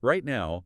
Right now,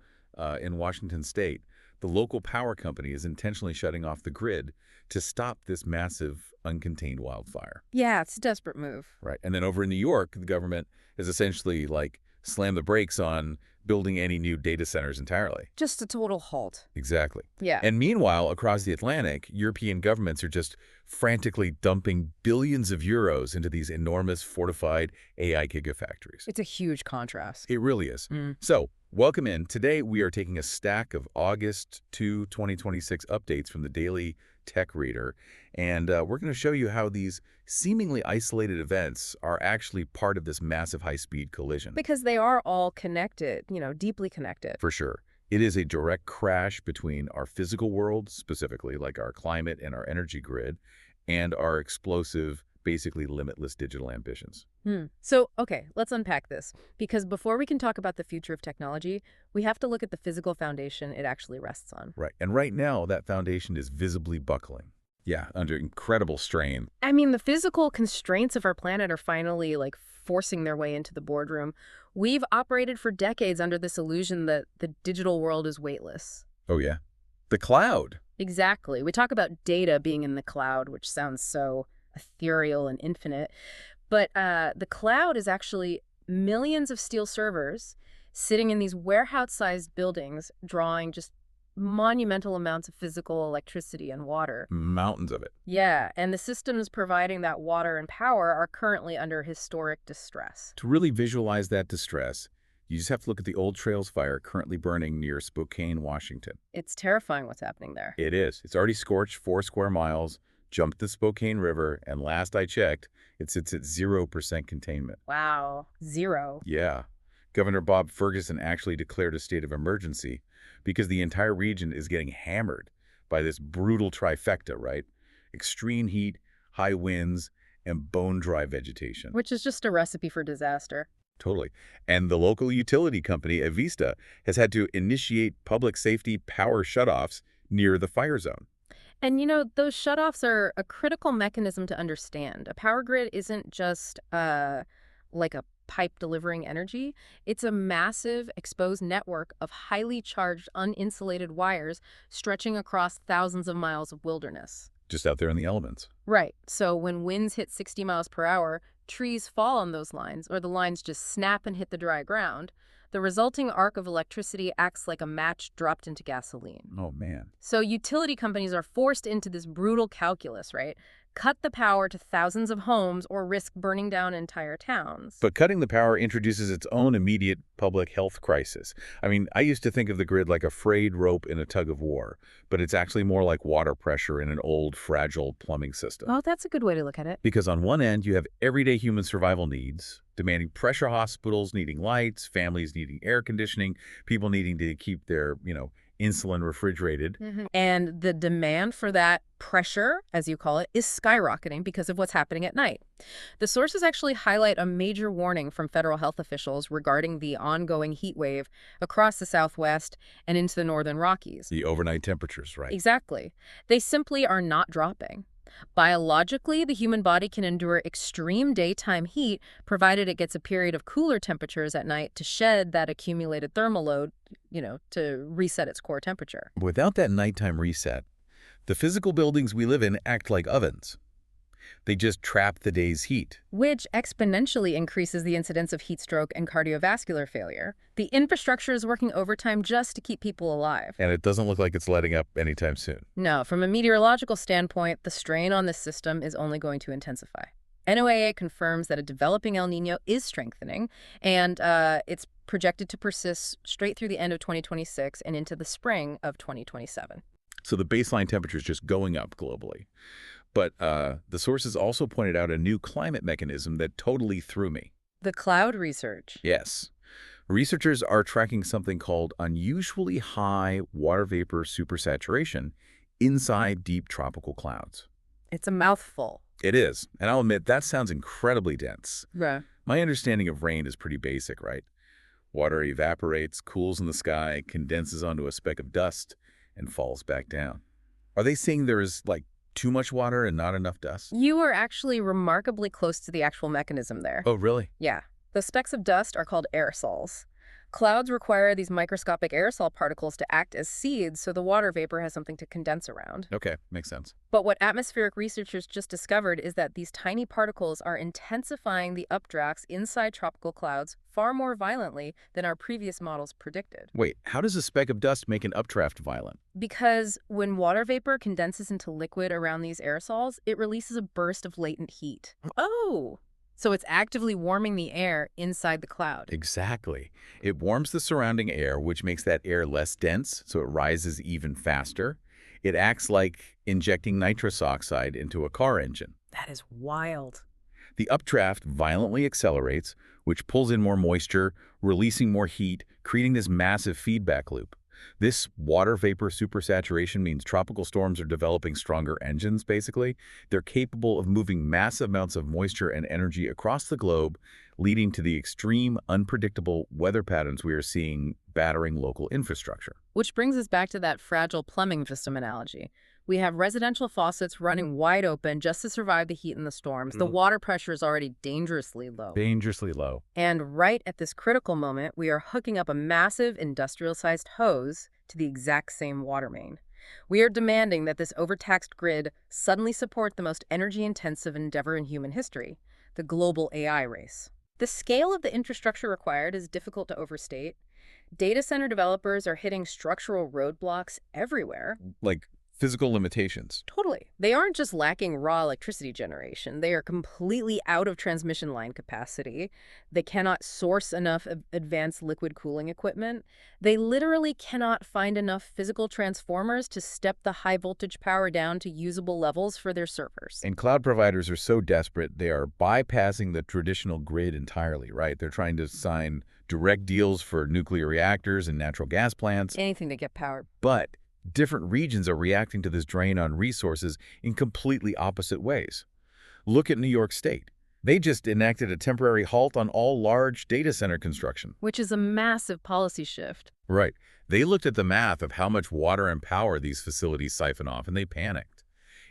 in Washington state, the local power company is intentionally shutting off the grid to stop this massive, uncontained wildfire. Yeah, it's a desperate move. Right. And then over in New York, the government has essentially, like, slammed the brakes on building any new data centers entirely. Just a total halt. Exactly. Yeah. And meanwhile, across the Atlantic, European governments are just frantically dumping billions of euros into these enormous fortified AI gigafactories. It's a huge contrast. It really is. Mm. So, welcome in. Today, we are taking a stack of August 2, 2026 updates from the daily Tech Reader, and we're going to show you how these seemingly isolated events are actually part of this massive high-speed collision. Because they are all connected, deeply connected. For sure. It is a direct crash between our physical world, specifically like our climate and our energy grid, and our explosive, basically limitless digital ambitions. So, okay, let's unpack this. Because before we can talk about the future of technology, we have to look at the physical foundation it actually rests on. Right. And right now, that foundation is visibly buckling. Yeah, under incredible strain. I mean, the physical constraints of our planet are finally, forcing their way into the boardroom. We've operated for decades under this illusion that the digital world is weightless. Oh, yeah. The cloud. Exactly. We talk about data being in the cloud, which sounds so ethereal and infinite. But the cloud is actually millions of steel servers sitting in these warehouse-sized buildings, drawing just monumental amounts of physical electricity and water. Mountains of it. Yeah, and the systems providing that water and power are currently under historic distress. To really visualize that distress, you just have to look at the Old Trails fire currently burning near Spokane, Washington. It's terrifying what's happening there. It is. It's already scorched 4 square miles, jumped the Spokane River, and last I checked, it sits at 0% containment. Wow, 0. Yeah. Governor Bob Ferguson actually declared a state of emergency because the entire region is getting hammered by this brutal trifecta, right? Extreme heat, high winds, and bone-dry vegetation. Which is just a recipe for disaster. Totally. And the local utility company, Avista, has had to initiate public safety power shutoffs near the fire zone. And those shutoffs are a critical mechanism to understand. A power grid isn't just like a pipe delivering energy. It's a massive exposed network of highly charged, uninsulated wires stretching across thousands of miles of wilderness. Just out there in the elements. Right. So when winds hit 60 miles per hour, trees fall on those lines, or the lines just snap and hit the dry ground. The resulting arc of electricity acts like a match dropped into gasoline. Oh, man. So utility companies are forced into this brutal calculus, right? Cut the power to thousands of homes or risk burning down entire towns. But cutting the power introduces its own immediate public health crisis. I mean, I used to think of the grid like a frayed rope in a tug of war, but it's actually more like water pressure in an old, fragile plumbing system. Oh, that's a good way to look at it. Because on one end, you have everyday human survival needs, demanding pressure hospitals needing lights, families needing air conditioning, people needing to keep their, insulin refrigerated. And the demand for that pressure, as you call it, is skyrocketing because of what's happening at night. The sources actually highlight a major warning from federal health officials regarding the ongoing heat wave across the Southwest and into the northern Rockies. The overnight temperatures, right? Exactly. They simply are not dropping. Biologically, the human body can endure extreme daytime heat, provided it gets a period of cooler temperatures at night to shed that accumulated thermal load, to reset its core temperature. Without that nighttime reset, the physical buildings we live in act like ovens. They just trap the day's heat. Which exponentially increases the incidence of heat stroke and cardiovascular failure. The infrastructure is working overtime just to keep people alive. And it doesn't look like it's letting up anytime soon. No, from a meteorological standpoint, the strain on this system is only going to intensify. NOAA confirms that a developing El Niño is strengthening, and it's projected to persist straight through the end of 2026 and into the spring of 2027. So the baseline temperature is just going up globally. But the sources also pointed out a new climate mechanism that totally threw me. The cloud research. Yes. Researchers are tracking something called unusually high water vapor supersaturation inside deep tropical clouds. It's a mouthful. It is. And I'll admit, that sounds incredibly dense. Yeah. My understanding of rain is pretty basic, right? Water evaporates, cools in the sky, condenses onto a speck of dust, and falls back down. Are they saying there is, too much water and not enough dust? You are actually remarkably close to the actual mechanism there. Oh, really? Yeah. The specks of dust are called aerosols. Clouds require these microscopic aerosol particles to act as seeds so the water vapor has something to condense around. Okay, makes sense. But what atmospheric researchers just discovered is that these tiny particles are intensifying the updrafts inside tropical clouds far more violently than our previous models predicted. Wait, how does a speck of dust make an updraft violent? Because when water vapor condenses into liquid around these aerosols, it releases a burst of latent heat. Oh! So it's actively warming the air inside the cloud. Exactly. It warms the surrounding air, which makes that air less dense, so it rises even faster. It acts like injecting nitrous oxide into a car engine. That is wild. The updraft violently accelerates, which pulls in more moisture, releasing more heat, creating this massive feedback loop. This water vapor supersaturation means tropical storms are developing stronger engines, basically. They're capable of moving massive amounts of moisture and energy across the globe, leading to the extreme, unpredictable weather patterns we are seeing battering local infrastructure. Which brings us back to that fragile plumbing system analogy. We have residential faucets running wide open just to survive the heat and the storms. The water pressure is already dangerously low. Dangerously low. And right at this critical moment, we are hooking up a massive industrial-sized hose to the exact same water main. We are demanding that this overtaxed grid suddenly support the most energy-intensive endeavor in human history, the global AI race. The scale of the infrastructure required is difficult to overstate. Data center developers are hitting structural roadblocks everywhere. Like physical limitations. Totally. They aren't just lacking raw electricity generation. They are completely out of transmission line capacity. They cannot source enough advanced liquid cooling equipment. They literally cannot find enough physical transformers to step the high voltage power down to usable levels for their servers. And cloud providers are so desperate, they are bypassing the traditional grid entirely, right? They're trying to sign direct deals for nuclear reactors and natural gas plants. Anything to get power. But different regions are reacting to this drain on resources in completely opposite ways. Look at New York State. They just enacted a temporary halt on all large data center construction. Which is a massive policy shift. Right. They looked at the math of how much water and power these facilities siphon off, and they panicked.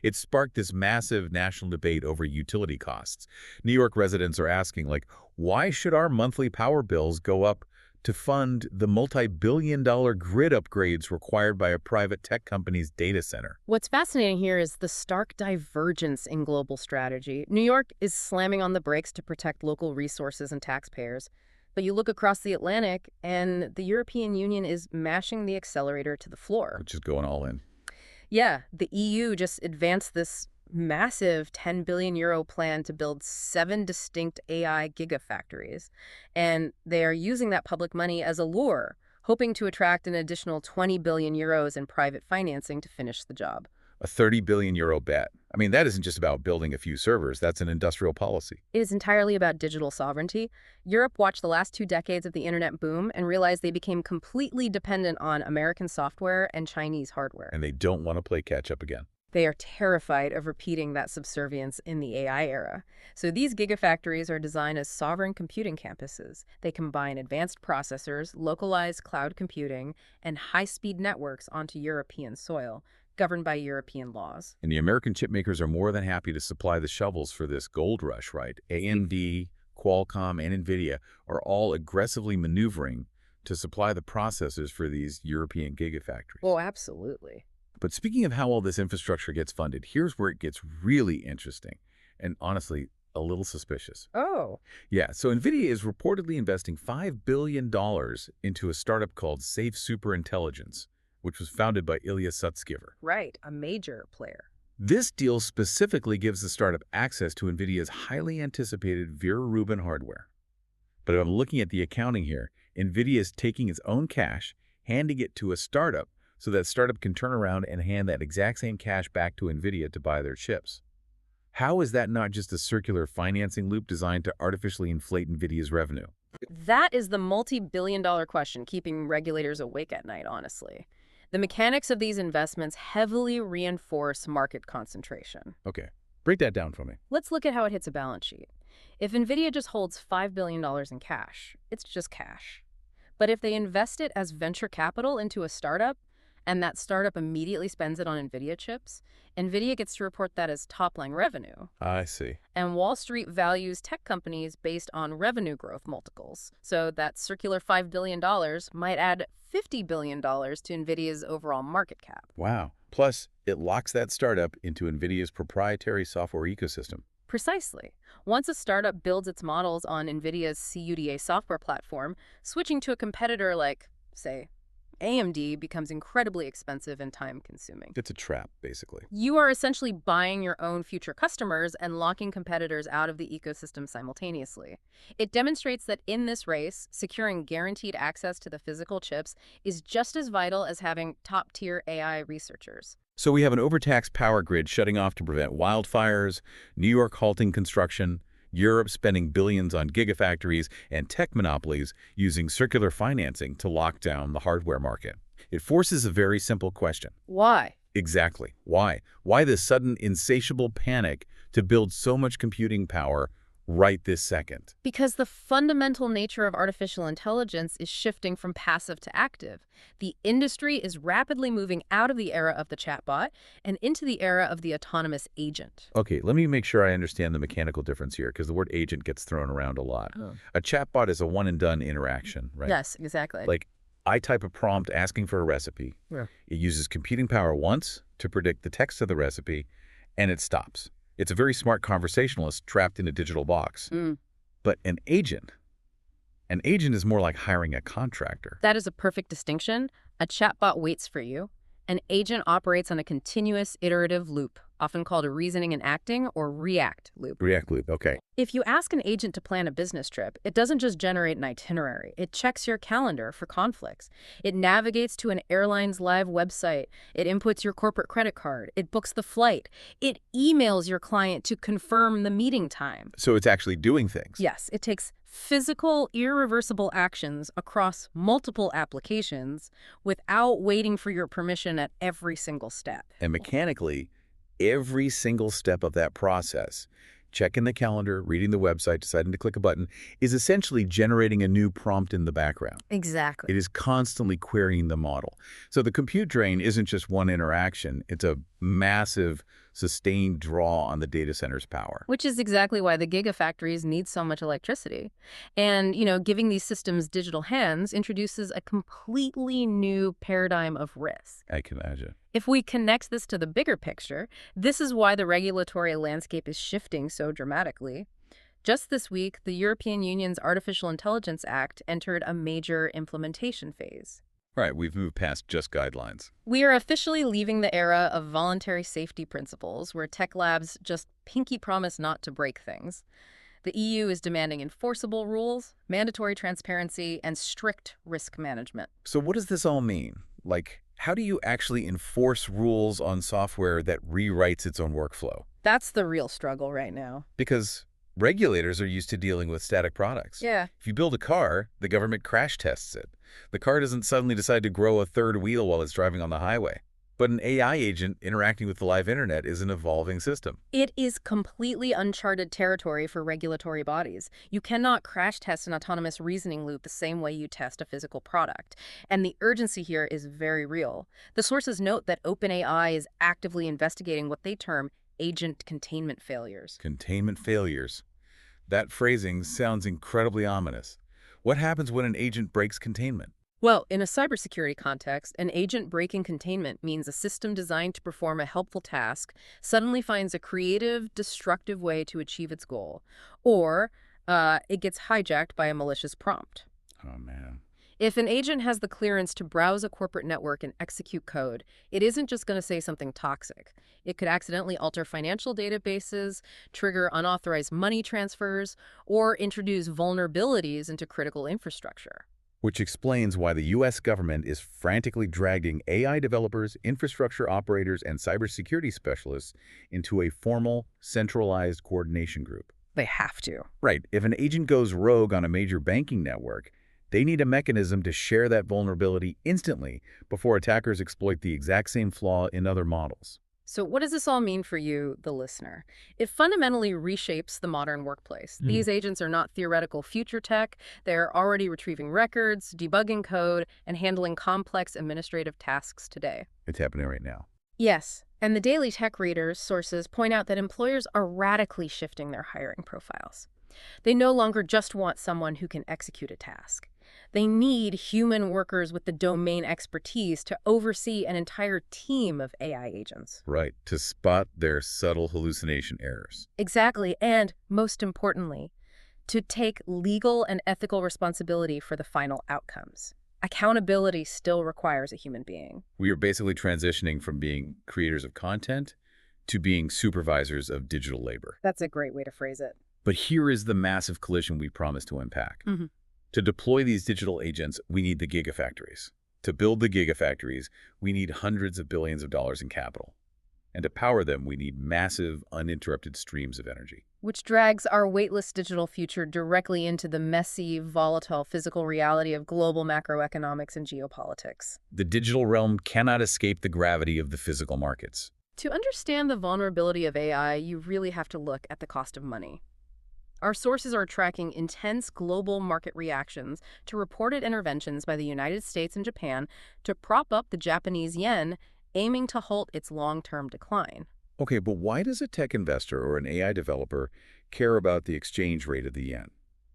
It sparked this massive national debate over utility costs. New York residents are asking, like, why should our monthly power bills go up to fund the multi-billion-dollar grid upgrades required by a private tech company's data center? What's fascinating here is the stark divergence in global strategy. New York is slamming on the brakes to protect local resources and taxpayers. But you look across the Atlantic, and the European Union is mashing the accelerator to the floor. Which is going all in. Yeah, the EU just advanced this massive 10 billion euro plan to build 7 distinct AI gigafactories. And they are using that public money as a lure, hoping to attract an additional 20 billion euros in private financing to finish the job. A 30 billion euro bet. I mean, that isn't just about building a few servers. That's an industrial policy. It is entirely about digital sovereignty. Europe watched the last 2 decades of the internet boom and realized they became completely dependent on American software and Chinese hardware. And they don't want to play catch up again. They are terrified of repeating that subservience in the AI era. So these gigafactories are designed as sovereign computing campuses. They combine advanced processors, localized cloud computing, and high-speed networks onto European soil, governed by European laws. And the American chip makers are more than happy to supply the shovels for this gold rush, right? AMD, Qualcomm, and NVIDIA are all aggressively maneuvering to supply the processors for these European gigafactories. Oh, absolutely. But speaking of how all this infrastructure gets funded, here's where it gets really interesting and honestly a little suspicious. Oh. Yeah, so NVIDIA is reportedly investing $5 billion into a startup called Safe Superintelligence, which was founded by Ilya Sutskever. Right, a major player. This deal specifically gives the startup access to NVIDIA's highly anticipated Vera Rubin hardware. But if I'm looking at the accounting here, NVIDIA is taking its own cash, handing it to a startup, so that startup can turn around and hand that exact same cash back to NVIDIA to buy their chips. How is that not just a circular financing loop designed to artificially inflate NVIDIA's revenue? That is the multi-billion-dollar question keeping regulators awake at night, honestly. The mechanics of these investments heavily reinforce market concentration. Okay, break that down for me. Let's look at how it hits a balance sheet. If NVIDIA just holds $5 billion in cash, it's just cash. But if they invest it as venture capital into a startup, and that startup immediately spends it on NVIDIA chips, NVIDIA gets to report that as top-line revenue. I see. And Wall Street values tech companies based on revenue growth multiples. So that circular $5 billion might add $50 billion to NVIDIA's overall market cap. Wow. Plus, it locks that startup into NVIDIA's proprietary software ecosystem. Precisely. Once a startup builds its models on NVIDIA's CUDA software platform, switching to a competitor like, say, AMD becomes incredibly expensive and time-consuming. It's a trap, basically. You are essentially buying your own future customers and locking competitors out of the ecosystem simultaneously. It demonstrates that in this race, securing guaranteed access to the physical chips is just as vital as having top-tier AI researchers. So we have an overtaxed power grid shutting off to prevent wildfires, New York halting construction, Europe spending billions on gigafactories, and tech monopolies using circular financing to lock down the hardware market. It forces a very simple question. Why? Exactly. Why? Why this sudden insatiable panic to build so much computing power right this second? Because the fundamental nature of artificial intelligence is shifting from passive to active. The industry is rapidly moving out of the era of the chatbot and into the era of the autonomous agent. Okay, let me make sure I understand the mechanical difference here, because the word agent gets thrown around a lot. Oh. A chatbot is a one-and-done interaction, right? Yes, exactly. Like, I type a prompt asking for a recipe. Yeah. It uses computing power once to predict the text of the recipe, and it stops. It's a very smart conversationalist trapped in a digital box. But an agent is more like hiring a contractor. That is a perfect distinction. A chatbot waits for you. An agent operates on a continuous iterative loop, often called a reasoning and acting or react loop. React loop, okay. If you ask an agent to plan a business trip, it doesn't just generate an itinerary. It checks your calendar for conflicts. It navigates to an airline's live website. It inputs your corporate credit card. It books the flight. It emails your client to confirm the meeting time. So it's actually doing things. Yes, it takes physical, irreversible actions across multiple applications without waiting for your permission at every single step. And mechanically, every single step of that process, checking the calendar, reading the website, deciding to click a button, is essentially generating a new prompt in the background. Exactly. It is constantly querying the model. So the compute drain isn't just one interaction. It's a massive, sustained draw on the data center's power. Which is exactly why the gigafactories need so much electricity. And, giving these systems digital hands introduces a completely new paradigm of risk. I can imagine. If we connect this to the bigger picture, this is why the regulatory landscape is shifting so dramatically. Just this week, the European Union's Artificial Intelligence Act entered a major implementation phase. Right, we've moved past just guidelines. We are officially leaving the era of voluntary safety principles, where tech labs just pinky promise not to break things. The EU is demanding enforceable rules, mandatory transparency, and strict risk management. So what does this all mean? Like, how do you actually enforce rules on software that rewrites its own workflow? That's the real struggle right now. Because regulators are used to dealing with static products. Yeah. If you build a car, the government crash tests it. The car doesn't suddenly decide to grow a third wheel while it's driving on the highway. But an AI agent interacting with the live internet is an evolving system. It is completely uncharted territory for regulatory bodies. You cannot crash test an autonomous reasoning loop the same way you test a physical product. And the urgency here is very real. The sources note that OpenAI is actively investigating what they term agent containment failures. Containment failures. That phrasing sounds incredibly ominous. What happens when an agent breaks containment? Well, in a cybersecurity context, an agent breaking containment means a system designed to perform a helpful task suddenly finds a creative, destructive way to achieve its goal, or it gets hijacked by a malicious prompt. Oh, man. If an agent has the clearance to browse a corporate network and execute code, it isn't just going to say something toxic. It could accidentally alter financial databases, trigger unauthorized money transfers, or introduce vulnerabilities into critical infrastructure. Which explains why the U.S. government is frantically dragging AI developers, infrastructure operators, and cybersecurity specialists into a formal, centralized coordination group. They have to. Right. If an agent goes rogue on a major banking network, they need a mechanism to share that vulnerability instantly before attackers exploit the exact same flaw in other models. So what does this all mean for you, the listener? It fundamentally reshapes the modern workplace. Mm. These agents are not theoretical future tech. They're already retrieving records, debugging code, and handling complex administrative tasks today. It's happening right now. Yes, and the Daily Tech Reader's sources point out that employers are radically shifting their hiring profiles. They no longer just want someone who can execute a task. They need human workers with the domain expertise to oversee an entire team of AI agents. Right, to spot their subtle hallucination errors. Exactly, and most importantly, to take legal and ethical responsibility for the final outcomes. Accountability still requires a human being. We are basically transitioning from being creators of content to being supervisors of digital labor. That's a great way to phrase it. But here is the massive collision we promised to unpack. Mm-hmm. To deploy these digital agents, we need the gigafactories. To build the gigafactories, we need hundreds of billions of dollars in capital. And to power them, we need massive, uninterrupted streams of energy. Which drags our weightless digital future directly into the messy, volatile physical reality of global macroeconomics and geopolitics. The digital realm cannot escape the gravity of the physical markets. To understand the vulnerability of AI, you really have to look at the cost of money. Our sources are tracking intense global market reactions to reported interventions by the United States and Japan to prop up the Japanese yen, aiming to halt its long-term decline. Okay, but why does a tech investor or an AI developer care about the exchange rate of the yen?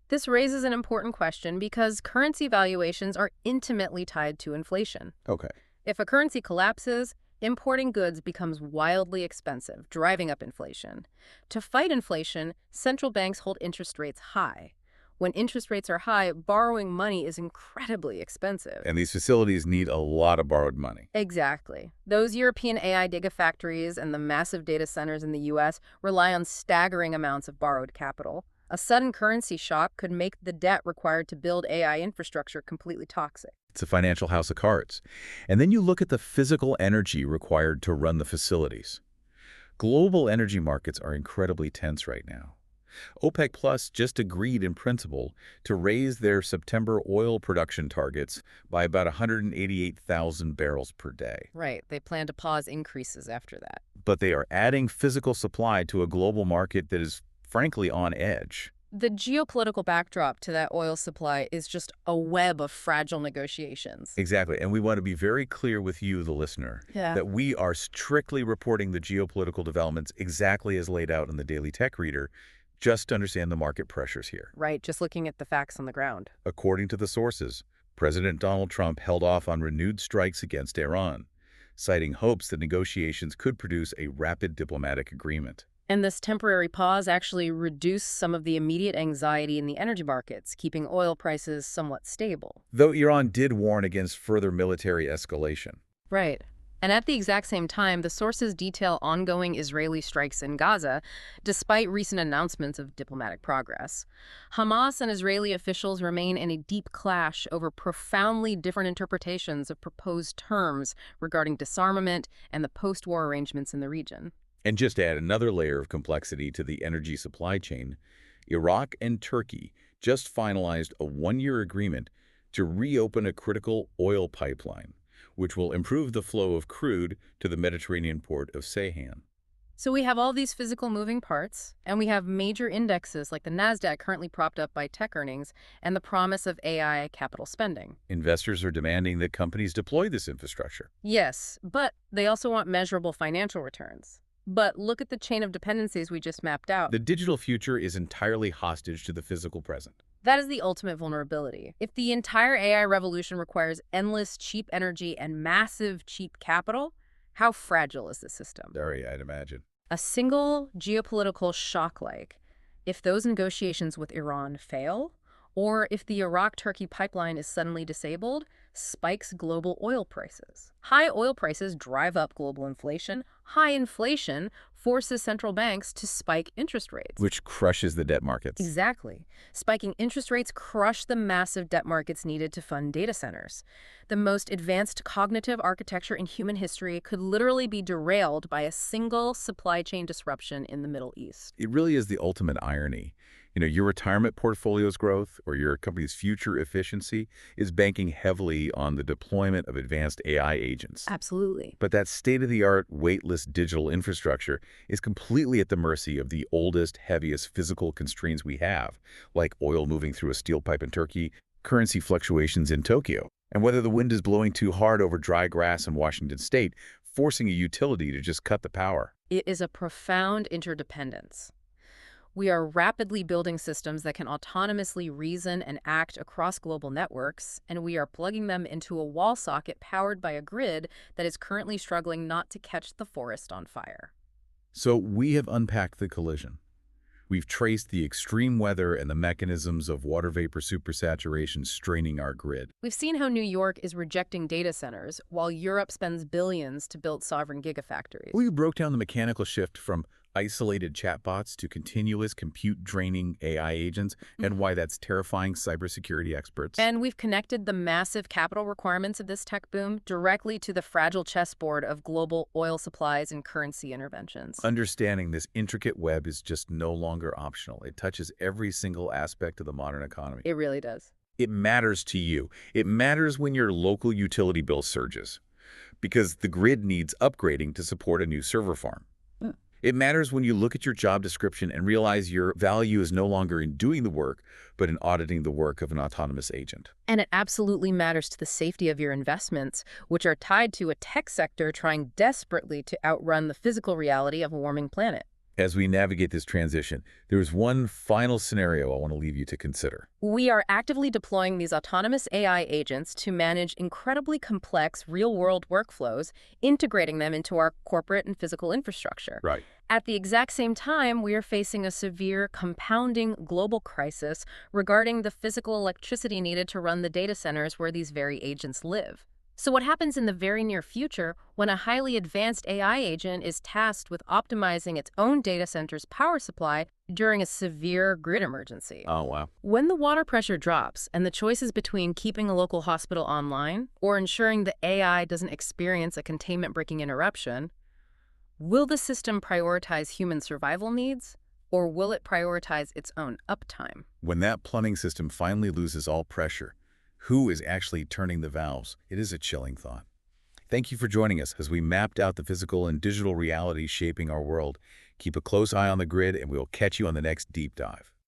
This raises an important question because currency valuations are intimately tied to inflation. Okay. If a currency collapses, importing goods becomes wildly expensive, driving up inflation. To fight inflation, central banks hold interest rates high. When interest rates are high, borrowing money is incredibly expensive. And these facilities need a lot of borrowed money. Exactly. Those European AI gigafactories and the massive data centers in the US rely on staggering amounts of borrowed capital. A sudden currency shock could make the debt required to build AI infrastructure completely toxic. It's a financial house of cards. And then you look at the physical energy required to run the facilities. Global energy markets are incredibly tense right now. OPEC Plus just agreed in principle to raise their September oil production targets by about 188,000 barrels per day. Right. They plan to pause increases after that. But they are adding physical supply to a global market that is, frankly, on edge. The geopolitical backdrop to that oil supply is just a web of fragile negotiations. Exactly. And we want to be very clear with you, the listener, that we are strictly reporting the geopolitical developments exactly as laid out in the Daily Tech Reader, just to understand the market pressures here. Right, just looking at the facts on the ground. According to the sources, President Donald Trump held off on renewed strikes against Iran, citing hopes that negotiations could produce a rapid diplomatic agreement. And this temporary pause actually reduced some of the immediate anxiety in the energy markets, keeping oil prices somewhat stable. Though Iran did warn against further military escalation. Right. And at the exact same time, the sources detail ongoing Israeli strikes in Gaza, despite recent announcements of diplomatic progress. Hamas and Israeli officials remain in a deep clash over profoundly different interpretations of proposed terms regarding disarmament and the post-war arrangements in the region. And just to add another layer of complexity to the energy supply chain, Iraq and Turkey just finalized a one-year agreement to reopen a critical oil pipeline, which will improve the flow of crude to the Mediterranean port of Ceyhan. So we have all these physical moving parts, and we have major indexes like the NASDAQ currently propped up by tech earnings and the promise of AI capital spending. Investors are demanding that companies deploy this infrastructure. Yes, but they also want measurable financial returns. But look at the chain of dependencies we just mapped out. The digital future is entirely hostage to the physical present. That is the ultimate vulnerability. If the entire AI revolution requires endless cheap energy and massive cheap capital, how fragile is the system? Very, I'd imagine. A single geopolitical shock like, if those negotiations with Iran fail, or if the Iraq-Turkey pipeline is suddenly disabled, spikes global oil prices. High oil prices drive up global inflation. High inflation forces central banks to spike interest rates. Which crushes the debt markets. Exactly. Spiking interest rates crush the massive debt markets needed to fund data centers. The most advanced cognitive architecture in human history could literally be derailed by a single supply chain disruption in the Middle East. It really is the ultimate irony. Your retirement portfolio's growth or your company's future efficiency is banking heavily on the deployment of advanced AI agents. Absolutely. But that state-of-the-art, weightless digital infrastructure is completely at the mercy of the oldest, heaviest physical constraints we have, like oil moving through a steel pipe in Turkey, currency fluctuations in Tokyo, and whether the wind is blowing too hard over dry grass in Washington state, forcing a utility to just cut the power. It is a profound interdependence. We are rapidly building systems that can autonomously reason and act across global networks, and we are plugging them into a wall socket powered by a grid that is currently struggling not to catch the forest on fire. So we have unpacked the collision. We've traced the extreme weather and the mechanisms of water vapor supersaturation straining our grid. We've seen how New York is rejecting data centers, while Europe spends billions to build sovereign gigafactories. We broke down the mechanical shift from isolated chatbots to continuous compute-draining AI agents and why that's terrifying cybersecurity experts. And we've connected the massive capital requirements of this tech boom directly to the fragile chessboard of global oil supplies and currency interventions. Understanding this intricate web is just no longer optional. It touches every single aspect of the modern economy. It really does. It matters to you. It matters when your local utility bill surges, because the grid needs upgrading to support a new server farm. It matters when you look at your job description and realize your value is no longer in doing the work, but in auditing the work of an autonomous agent. And it absolutely matters to the safety of your investments, which are tied to a tech sector trying desperately to outrun the physical reality of a warming planet. As we navigate this transition, there is one final scenario I want to leave you to consider. We are actively deploying these autonomous AI agents to manage incredibly complex real-world workflows, integrating them into our corporate and physical infrastructure. Right. At the exact same time, we are facing a severe, compounding global crisis regarding the physical electricity needed to run the data centers where these very agents live. So what happens in the very near future when a highly advanced AI agent is tasked with optimizing its own data center's power supply during a severe grid emergency? Oh, wow. When the water pressure drops and the choice is between keeping a local hospital online or ensuring the AI doesn't experience a containment-breaking interruption, will the system prioritize human survival needs, or will it prioritize its own uptime? When that plumbing system finally loses all pressure, who is actually turning the valves? It is a chilling thought. Thank you for joining us as we mapped out the physical and digital realities shaping our world. Keep a close eye on the grid, and we'll catch you on the next deep dive.